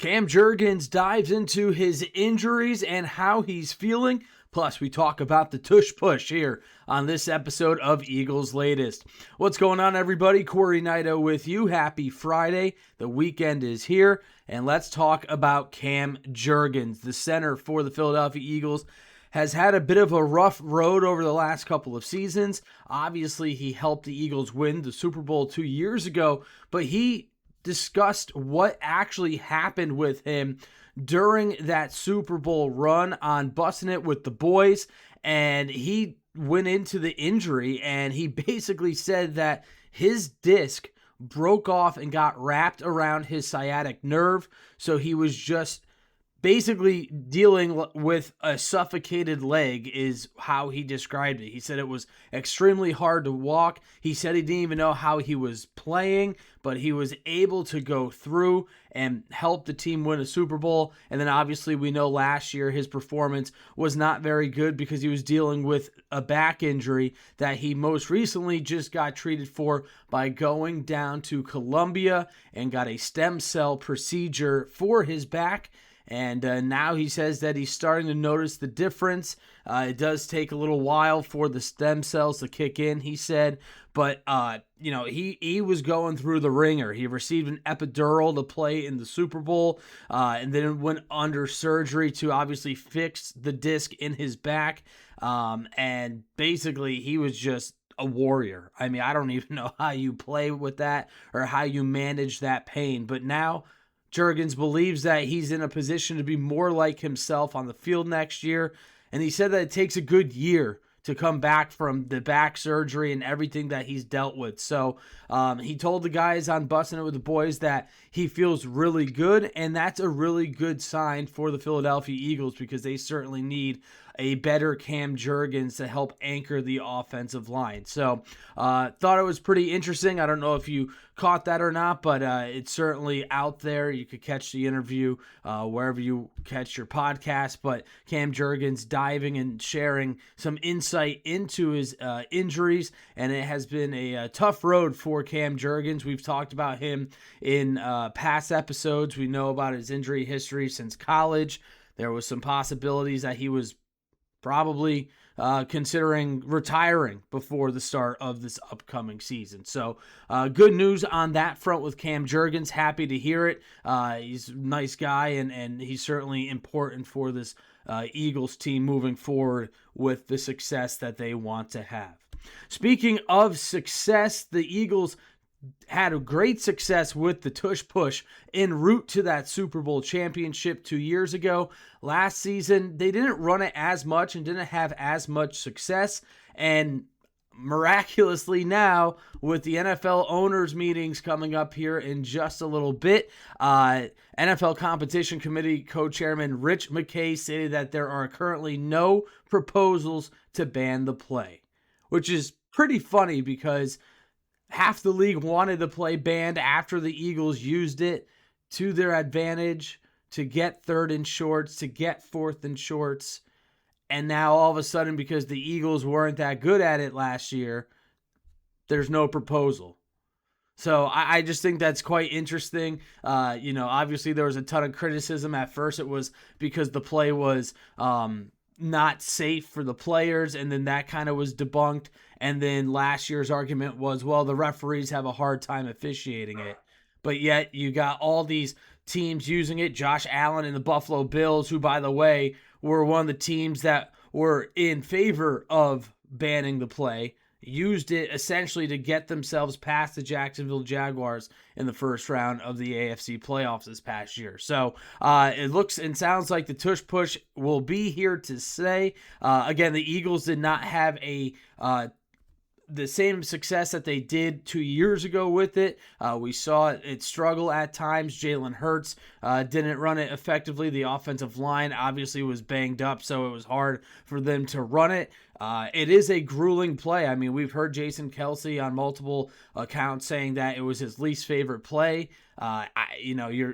Cam Jurgens dives into his injuries and how he's feeling. Plus, we talk about the tush push here on this episode of Eagles Latest. What's going on, everybody? Cory Nidoh with you. Happy Friday. The weekend is here, and let's talk about Cam Jurgens, the center for the Philadelphia Eagles. Has had a bit of a rough road over the last couple of seasons. Obviously, he helped the Eagles win the Super Bowl 2 years ago, but he discussed what actually happened with him during that Super Bowl run on Bussin' It with the Boys, and he went into the injury, and he basically said that his disc broke off and got wrapped around his sciatic nerve, so he was just basically dealing with a suffocated leg is how he described it. He said it was extremely hard to walk. He said he didn't even know how he was playing, but he was able to go through and help the team win a Super Bowl. And then obviously we know last year his performance was not very good because he was dealing with a back injury that he most recently just got treated for by going down to Colombia and got a stem cell procedure for his back. And now he says that he's starting to notice the difference. It does take a little while for the stem cells to kick in, he said. But, he was going through the ringer. He received an epidural to play in the Super Bowl. And then went under surgery to obviously fix the disc in his back. And basically he was just a warrior. I mean, I don't even know how you play with that or how you manage that pain. But now Jurgens believes that he's in a position to be more like himself on the field next year, and he said that it takes a good year to come back from the back surgery and everything that he's dealt with. So he told the guys on Bussin' It with the Boys that he feels really good, and that's a really good sign for the Philadelphia Eagles because they certainly need a better Cam Jurgens to help anchor the offensive line. So thought it was pretty interesting. I don't know if you caught that or not, but it's certainly out there. You could catch the interview wherever you catch your podcast. But Cam Jurgens diving and sharing some insight into his injuries, and it has been a tough road for Cam Jurgens. We've talked about him in past episodes. We know about his injury history since college. There was some possibilities that he was probably considering retiring before the start of this upcoming season. So good news on that front with Cam Jurgens. Happy to hear it. He's a nice guy, and he's certainly important for this Eagles team moving forward with the success that they want to have. Speaking of success, the Eagles had a great success with the tush push en route to that Super Bowl championship 2 years ago. Last season, they didn't run it as much and didn't have as much success. And miraculously now, with the NFL owners meetings coming up here in just a little bit, NFL Competition Committee co-chairman Rich McKay stated that there are currently no proposals to ban the play, which is pretty funny because half the league wanted to play banned after the Eagles used it to their advantage to get third and shorts, to get fourth and shorts. And now all of a sudden, because the Eagles weren't that good at it last year, there's no proposal. So I just think that's quite interesting. Obviously there was a ton of criticism. At first it was because the play was not safe for the players, and then that kind of was debunked. And then last year's argument was, well, the referees have a hard time officiating it. But yet you got all these teams using it. Josh Allen and the Buffalo Bills, who, by the way, were one of the teams that were in favor of banning the play, used it essentially to get themselves past the Jacksonville Jaguars in the first round of the AFC playoffs this past year. So it looks and sounds like the tush push will be here to stay. Again, the Eagles did not have the same success that they did 2 years ago with it. We saw it struggle at times. Jalen Hurts didn't run it effectively. The offensive line obviously was banged up, so it was hard for them to run it. It is a grueling play. I mean, we've heard Jason Kelce on multiple accounts saying that it was his least favorite play.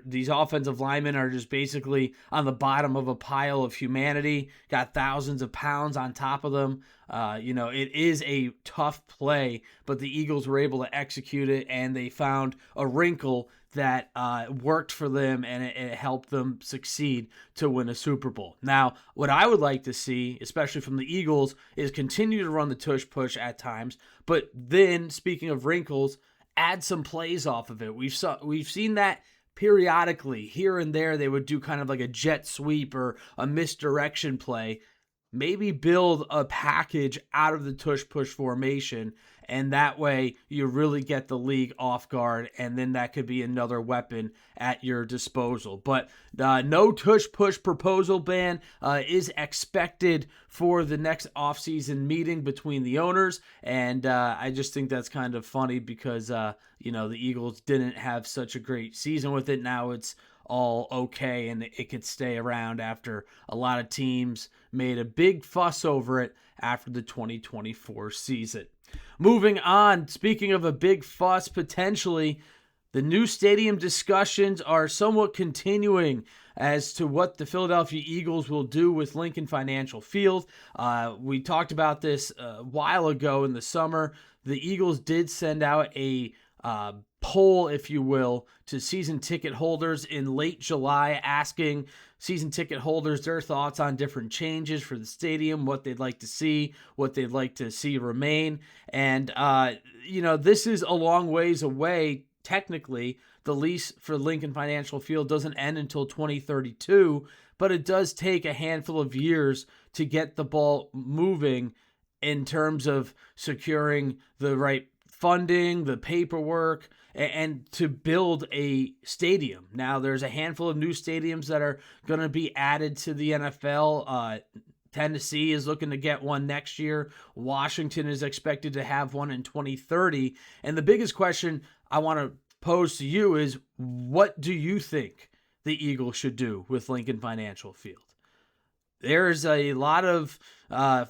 These offensive linemen are just basically on the bottom of a pile of humanity, got thousands of pounds on top of them. It is a tough play, but the Eagles were able to execute it, and they found a wrinkle that worked for them, and it helped them succeed to win a Super Bowl. Now, what I would like to see, especially from the Eagles, is continue to run the tush push at times, but then, speaking of wrinkles, add some plays off of it. We've seen that periodically. Here and there, they would do kind of like a jet sweep or a misdirection play. Maybe build a package out of the tush push formation, and that way you really get the league off guard, and then that could be another weapon at your disposal. But no tush push proposal ban is expected for the next offseason meeting between the owners, and I just think that's kind of funny because the Eagles didn't have such a great season with it. Now it's all okay, and it could stay around after a lot of teams made a big fuss over it after the 2024 season. Moving on, speaking of a big fuss potentially, the new stadium discussions are somewhat continuing as to what the Philadelphia Eagles will do with Lincoln Financial Field. We talked about this a while ago in the summer. The Eagles did send out a poll, if you will, to season ticket holders in late July, asking season ticket holders their thoughts on different changes for the stadium, what they'd like to see, what they'd like to see remain. And, this is a long ways away. Technically, the lease for Lincoln Financial Field doesn't end until 2032, but it does take a handful of years to get the ball moving in terms of securing the right funding, the paperwork, and to build a stadium. Now, there's a handful of new stadiums that are going to be added to the NFL. Tennessee is looking to get one next year. Washington is expected to have one in 2030. And the biggest question I want to pose to you is, what do you think the Eagles should do with Lincoln Financial Field? There's a lot of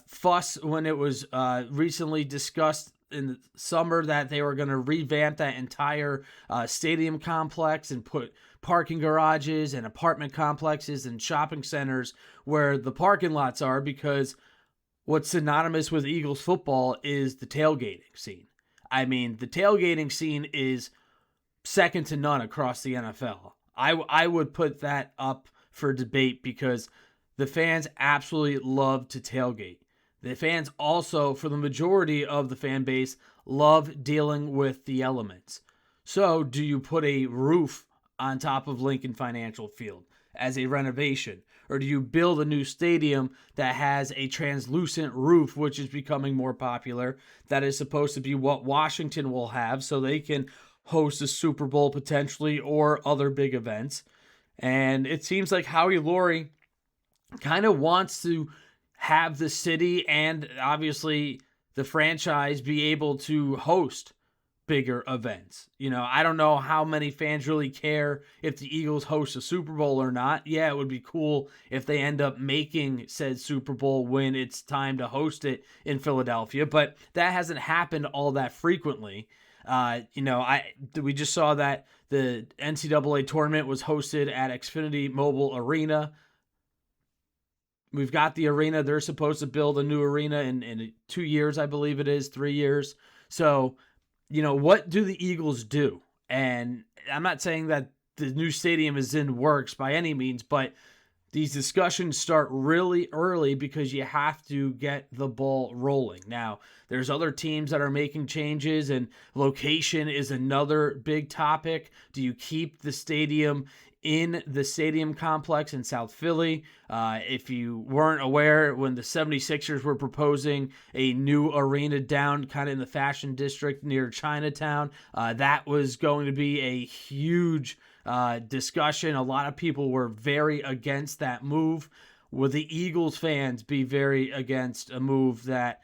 fuss when it was recently discussed in the summer that they were going to revamp that entire stadium complex and put parking garages and apartment complexes and shopping centers where the parking lots are, because what's synonymous with Eagles football is the tailgating scene. I mean, the tailgating scene is second to none across the NFL. I would put that up for debate because the fans absolutely love to tailgate. The fans also, for the majority of the fan base, love dealing with the elements. So, do you put a roof on top of Lincoln Financial Field as a renovation? Or do you build a new stadium that has a translucent roof, which is becoming more popular? That is supposed to be what Washington will have so they can host a Super Bowl potentially or other big events. And it seems like Howie Laurie kind of wants to have the city and obviously the franchise be able to host bigger events. I don't know how many fans really care if the Eagles host a Super Bowl or not. Yeah, it would be cool if they end up making said Super Bowl when it's time to host it in Philadelphia, but that hasn't happened all that frequently. We just saw that the NCAA tournament was hosted at Xfinity Mobile Arena. We've got the arena. They're supposed to build a new arena in 2 years, I believe it is, 3 years. So, what do the Eagles do? And I'm not saying that the new stadium is in works by any means, but these discussions start really early because you have to get the ball rolling. Now, there's other teams that are making changes, and location is another big topic. Do you keep the stadium in the stadium complex in South Philly? If you weren't aware, when the 76ers were proposing a new arena down kind of in the Fashion District near Chinatown, that was going to be a huge discussion. A lot of people were very against that move. Will the Eagles fans be very against a move that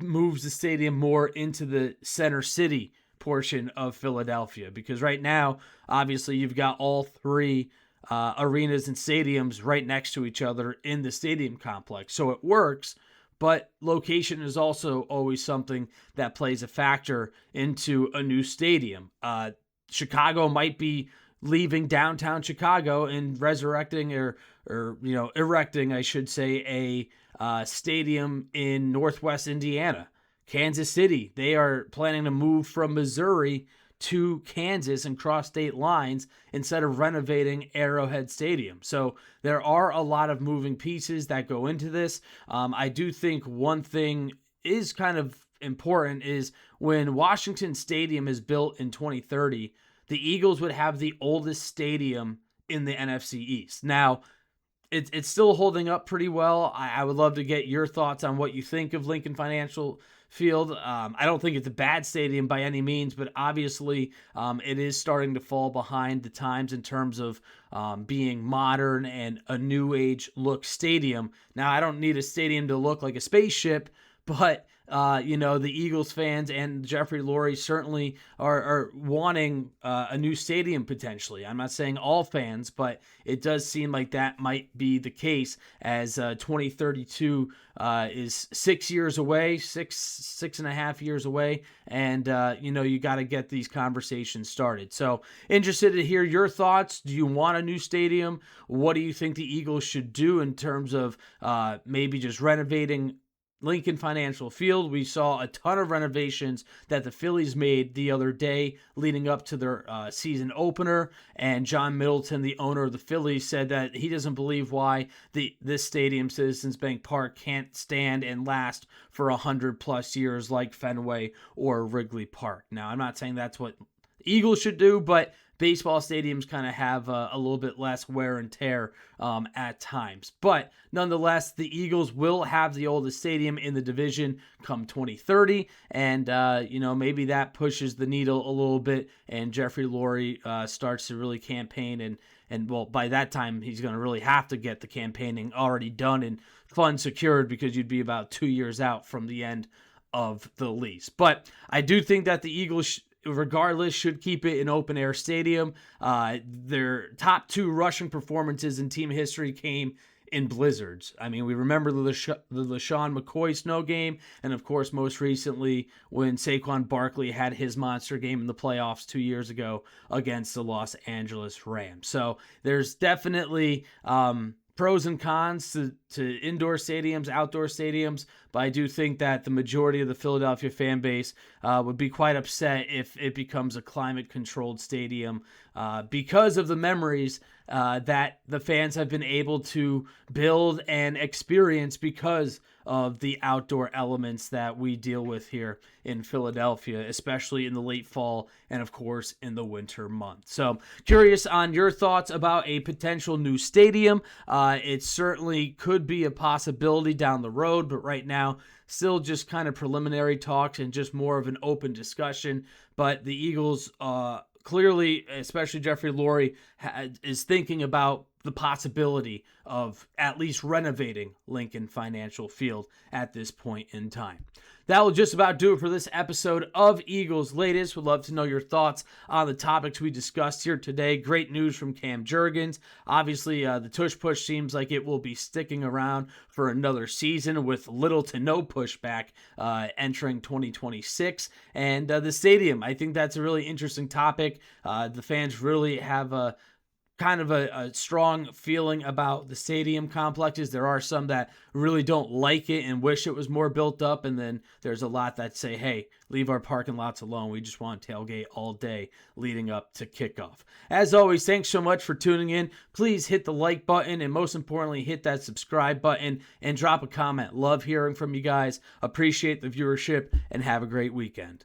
moves the stadium more into the center city portion of Philadelphia? Because right now, obviously, you've got all three arenas and stadiums right next to each other in the stadium complex. So it works, but location is also always something that plays a factor into a new stadium. Chicago might be leaving downtown Chicago and resurrecting or erecting, I should say, a stadium in Northwest Indiana. Kansas City, they are planning to move from Missouri to Kansas and cross state lines instead of renovating Arrowhead Stadium. So there are a lot of moving pieces that go into this. I do think one thing is kind of important is when Washington Stadium is built in 2030, the Eagles would have the oldest stadium in the NFC East. Now, it's still holding up pretty well. I would love to get your thoughts on what you think of Lincoln Financial Field. I don't think it's a bad stadium by any means, but obviously it is starting to fall behind the times in terms of being modern and a new age look stadium. Now, I don't need a stadium to look like a spaceship, but the Eagles fans and Jeffrey Lurie certainly are wanting a new stadium potentially. I'm not saying all fans, but it does seem like that might be the case as 2032 is 6 years away, six and a half years away. And, you got to get these conversations started. So interested to hear your thoughts. Do you want a new stadium? What do you think the Eagles should do in terms of maybe just renovating Lincoln Financial Field? We saw a ton of renovations that the Phillies made the other day leading up to their season opener, and John Middleton, the owner of the Phillies, said that he doesn't believe why this stadium, Citizens Bank Park, can't stand and last for 100+ years like Fenway or Wrigley Park. Now, I'm not saying that's what the Eagles should do, but baseball stadiums kind of have a little bit less wear and tear at times. But nonetheless, the Eagles will have the oldest stadium in the division come 2030. And, maybe that pushes the needle a little bit and Jeffrey Lurie starts to really campaign. And well, by that time, he's going to really have to get the campaigning already done and funds secured because you'd be about 2 years out from the end of the lease. But I do think that the Eagles regardless should keep it an open air stadium. Their top 2 rushing performances in team history came in blizzards. I mean, we remember the LaShawn McCoy snow game, and of course, most recently when Saquon Barkley had his monster game in the playoffs 2 years ago against the Los Angeles Rams. So there's definitely pros and cons to indoor stadiums, outdoor stadiums, but I do think that the majority of the Philadelphia fan base would be quite upset if it becomes a climate-controlled stadium because of the memories that the fans have been able to build and experience because of the outdoor elements that we deal with here in Philadelphia, especially in the late fall and, of course, in the winter months. So curious on your thoughts about a potential new stadium. It certainly could be a possibility down the road, but right now, still just kind of preliminary talks and just more of an open discussion. But the Eagles clearly, especially Jeffrey Lurie, is thinking about the possibility of at least renovating Lincoln Financial Field at this point in time. That will just about do it for this episode of Eagles Latest. Would love to know your thoughts on the topics we discussed here today. Great news from Cam Jurgens. Obviously, the tush push seems like it will be sticking around for another season with little to no pushback entering 2026. And the stadium, I think that's a really interesting topic. The fans really have a kind of a strong feeling about the stadium complexes. There are some that really don't like it and wish it was more built up, and then there's a lot that say, hey, leave our parking lots alone. We just want to tailgate all day leading up to kickoff. As always, thanks so much for tuning in. Please hit the like button and most importantly, hit that subscribe button and drop a comment. Love hearing from you guys. Appreciate the viewership and have a great weekend.